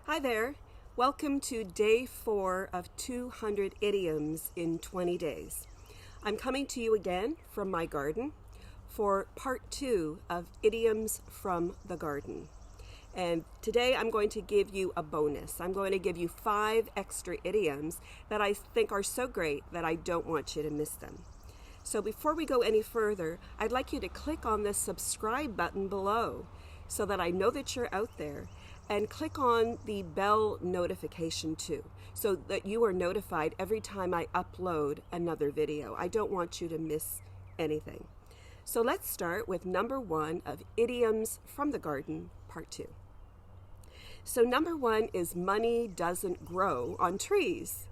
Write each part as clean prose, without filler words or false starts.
Hi there. Welcome to day 4 of 200 idioms in 20 days. I'm coming to you again from my garden for part 2 of idioms from the garden. And today I'm going to give you a bonus. I'm going to give you 5 extra idioms that I think are so great that I don't want you to miss them. So before we go any further, I'd like you to click on the subscribe button below so that I know that you're out there. And click on the bell notification too, so that you are notified every time I upload another video. I don't want you to miss anything. So let's start with number 1 of Idioms from the Garden, part 2. So number 1 is money doesn't grow on trees.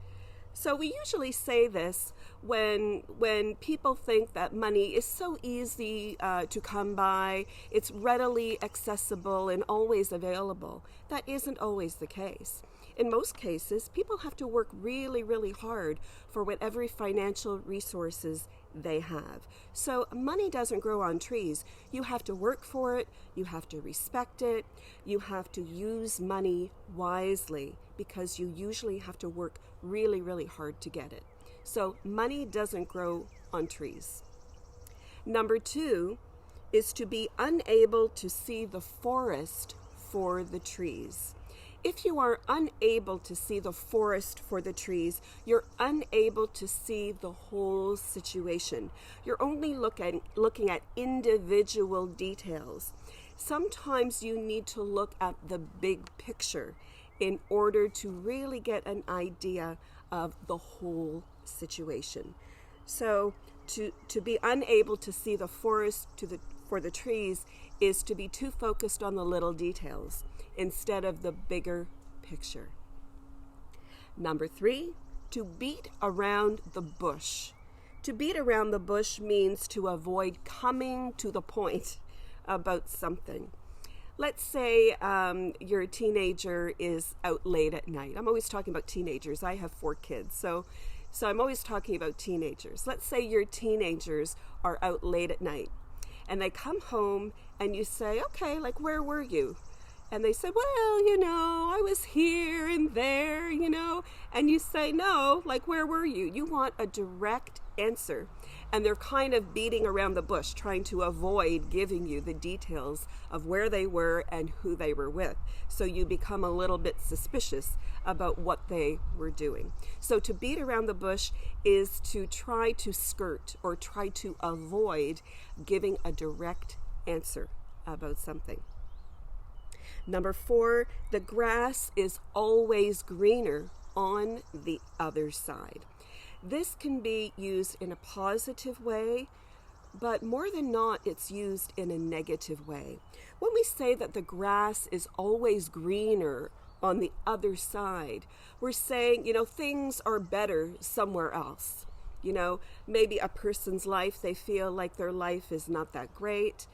So we usually say this when people think that money is so easy to come by, it's readily accessible and always available. That isn't always the case. In most cases, people have to work really, really hard for whatever financial resources they have. So money doesn't grow on trees. You have to work for it, you have to respect it, you have to use money wisely because you usually have to work really, really hard to get it. So money doesn't grow on trees. Number 2 is to be unable to see the forest for the trees. If you are unable to see the forest for the trees, you're unable to see the whole situation. You're only looking at individual details. Sometimes you need to look at the big picture in order to really get an idea of the whole situation. So to be unable to see the forest for the trees is to be too focused on the little details instead of the bigger picture. Number 3, to beat around the bush. To beat around the bush means to avoid coming to the point about something. Let's say your teenager is out late at night. I'm always talking about teenagers. I have 4 kids, so I'm always talking about teenagers. Let's say your teenagers are out late at night and they come home and you say, okay, like, where were you? And they say, well, I was here and there, and you say, no, like, where were you? You want a direct answer. And they're kind of beating around the bush, trying to avoid giving you the details of where they were and who they were with. So you become a little bit suspicious about what they were doing. So to beat around the bush is to try to skirt or try to avoid giving a direct answer about something. Number 4, the grass is always greener on the other side. This can be used in a positive way, but more than not, it's used in a negative way. When we say that the grass is always greener on the other side, we're saying, things are better somewhere else. Maybe a person's life, they feel like their life is not that great.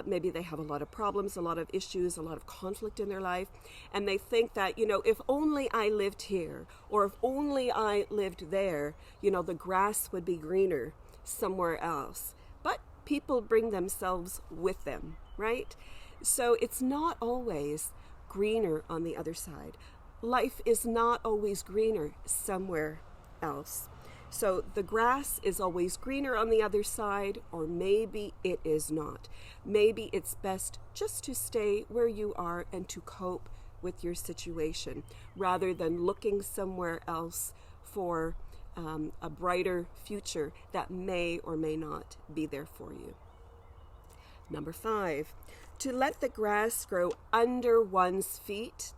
Maybe they have a lot of problems, a lot of issues, a lot of conflict in their life. And they think that, if only I lived here or if only I lived there, the grass would be greener somewhere else. But people bring themselves with them, right? So it's not always greener on the other side. Life is not always greener somewhere else. So the grass is always greener on the other side, or maybe it is not. Maybe it's best just to stay where you are and to cope with your situation rather than looking somewhere else for a brighter future that may or may not be there for you. Number 5, to let the grass grow under one's feet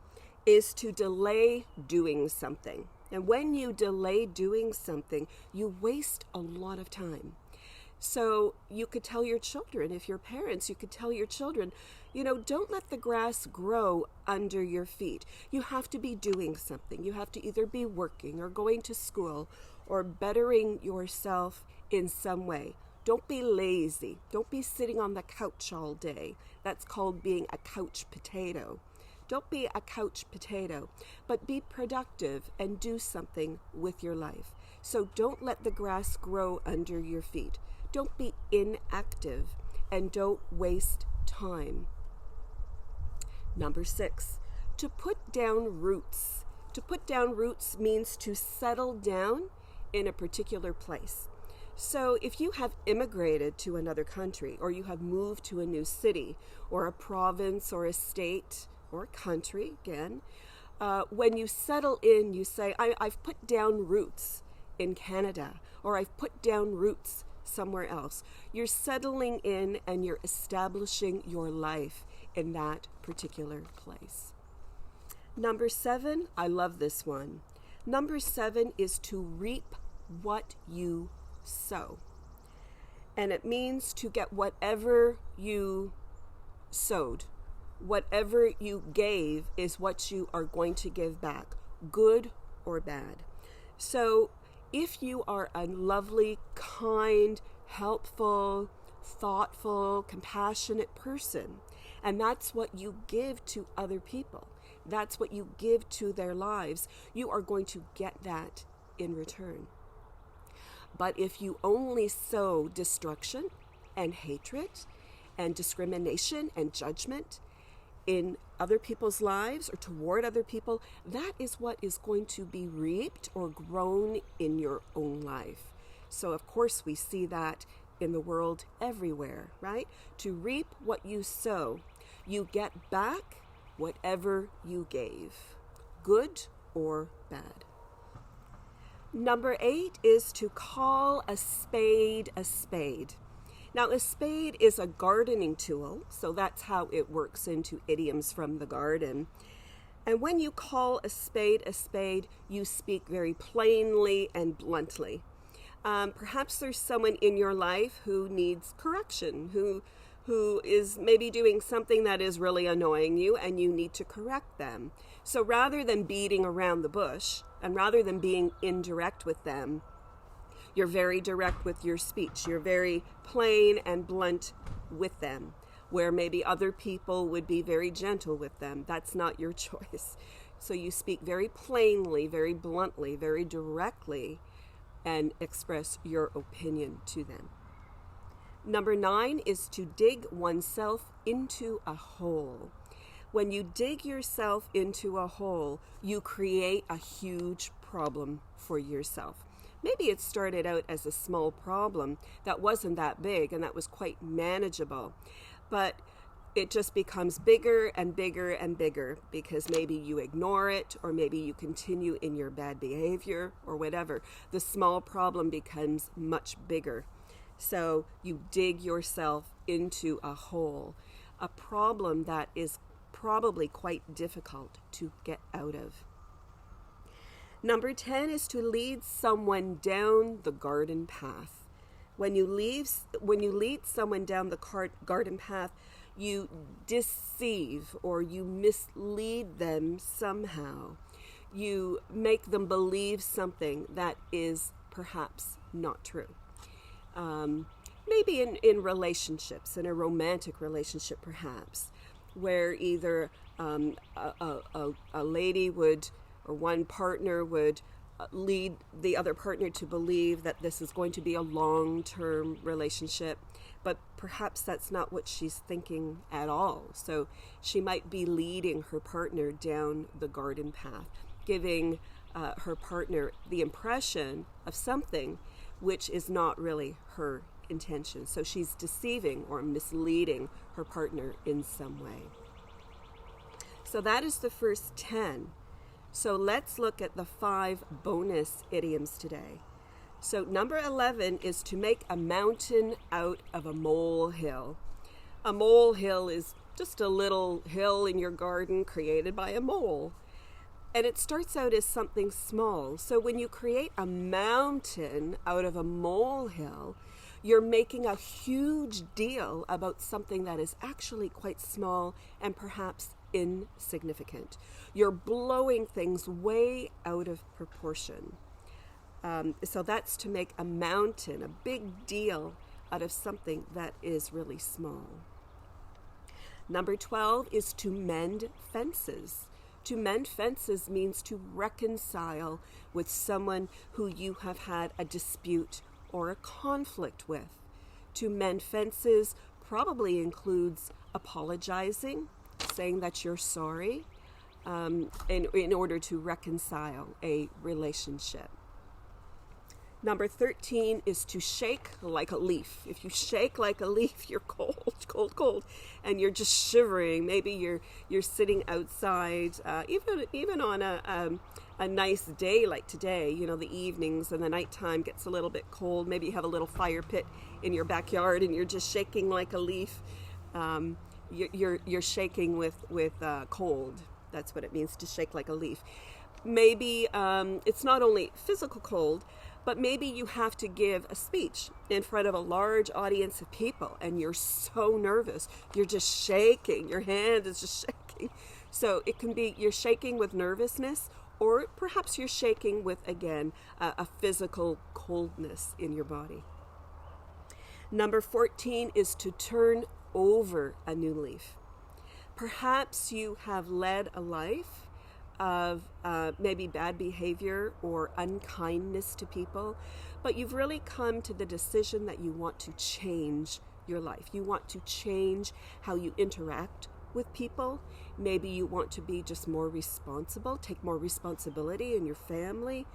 is to delay doing something. And when you delay doing something, you waste a lot of time. So you could tell your children, if you're parents, you could tell your children, don't let the grass grow under your feet. You have to be doing something. You have to either be working or going to school or bettering yourself in some way. Don't be lazy. Don't be sitting on the couch all day. That's called being a couch potato. Don't be a couch potato, but be productive and do something with your life. So don't let the grass grow under your feet. Don't be inactive and don't waste time. Number 6, to put down roots. To put down roots means to settle down in a particular place. So if you have immigrated to another country, or you have moved to a new city, or a province, or a state, or a country, again, when you settle in, you say, I've put down roots in Canada, or I've put down roots somewhere else. You're settling in and you're establishing your life in that particular place. Number 7, I love this one. Number 7 is to reap what you sow. And it means to get whatever you sowed. Whatever you gave is what you are going to give back, good or bad. So if you are a lovely, kind, helpful, thoughtful, compassionate person, and that's what you give to other people, that's what you give to their lives, you are going to get that in return. But if you only sow destruction and hatred and discrimination and judgment in other people's lives or toward other people, that is what is going to be reaped or grown in your own life. So of course we see that in the world everywhere, right? To reap what you sow, you get back whatever you gave, good or bad. Number 8 is to call a spade a spade. Now, a spade is a gardening tool, so that's how it works into idioms from the garden. And when you call a spade, you speak very plainly and bluntly. Perhaps there's someone in your life who needs correction, who is maybe doing something that is really annoying you, and you need to correct them. So rather than beating around the bush, and rather than being indirect with them, you're very direct with your speech. You're very plain and blunt with them, where maybe other people would be very gentle with them. That's not your choice. So you speak very plainly, very bluntly, very directly, and express your opinion to them. Number 9 is to dig oneself into a hole. When you dig yourself into a hole, you create a huge problem for yourself. Maybe it started out as a small problem that wasn't that big and that was quite manageable, but it just becomes bigger and bigger and bigger because maybe you ignore it, or maybe you continue in your bad behavior or whatever. The small problem becomes much bigger. So you dig yourself into a hole, a problem that is probably quite difficult to get out of. Number 10 is to lead someone down the garden path. When you lead someone down the garden path, you deceive or you mislead them somehow. You make them believe something that is perhaps not true. Maybe in relationships, in a romantic relationship perhaps, where either a lady would, or one partner would lead the other partner to believe that this is going to be a long-term relationship, but perhaps that's not what she's thinking at all. So she might be leading her partner down the garden path, giving her partner the impression of something which is not really her intention. So she's deceiving or misleading her partner in some way. So that is the first 10. So let's look at the 5 bonus idioms today. So number 11 is to make a mountain out of a molehill. A molehill is just a little hill in your garden created by a mole. And it starts out as something small. So when you create a mountain out of a molehill, you're making a huge deal about something that is actually quite small and perhaps insignificant. You're blowing things way out of proportion. So that's to make a mountain, a big deal out of something that is really small. Number 12 is to mend fences. To mend fences means to reconcile with someone who you have had a dispute or a conflict with. To mend fences probably includes apologizing, saying that you're sorry, in order to reconcile a relationship. Number 13 is to shake like a leaf. If you shake like a leaf, you're cold, cold, cold, and you're just shivering. Maybe you're sitting outside, even on a nice day like today. You know, the evenings and the nighttime gets a little bit cold. Maybe you have a little fire pit in your backyard, and you're just shaking like a leaf. You're shaking with cold. That's what it means to shake like a leaf. Maybe it's not only physical cold, but maybe you have to give a speech in front of a large audience of people, and you're so nervous. You're just shaking. Your hand is just shaking. So it can be you're shaking with nervousness, or perhaps you're shaking with, again, a physical coldness in your body. Number 14 is to turn over a new leaf. Perhaps you have led a life of maybe bad behavior or unkindness to people, but you've really come to the decision that you want to change your life. You want to change how you interact with people. Maybe you want to be just more responsible, take more responsibility in your family.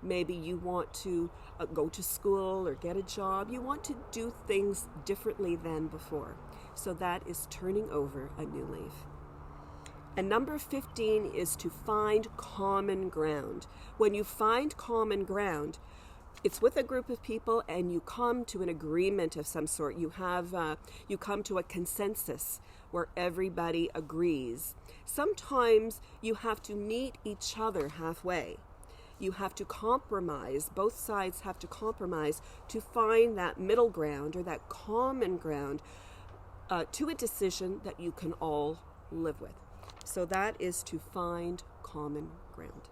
Maybe you want to go to school or get a job. You want to do things differently than before. So that is turning over a new leaf. And number 15 is to find common ground. When you find common ground, it's with a group of people, and you come to an agreement of some sort. You come to a consensus where everybody agrees. Sometimes you have to meet each other halfway. You have to compromise. Both sides have to compromise to find that middle ground or that common ground to a decision that you can all live with. So that is to find common ground.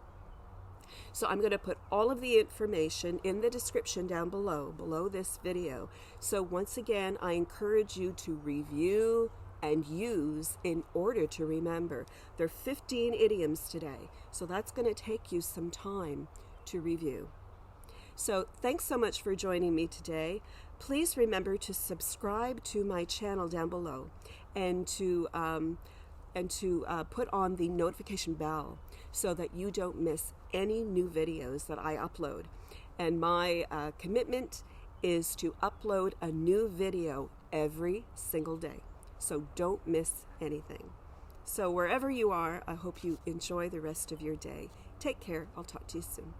So I'm going to put all of the information in the description down below this video. So once again, I encourage you to review and use in order to remember. There are 15 idioms today, so that's going to take you some time to review. So thanks so much for joining me today. Please remember to subscribe to my channel down below, and to put on the notification bell so that you don't miss any new videos that I upload. And my commitment is to upload a new video every single day. So don't miss anything. So wherever you are, I hope you enjoy the rest of your day. Take care. I'll talk to you soon.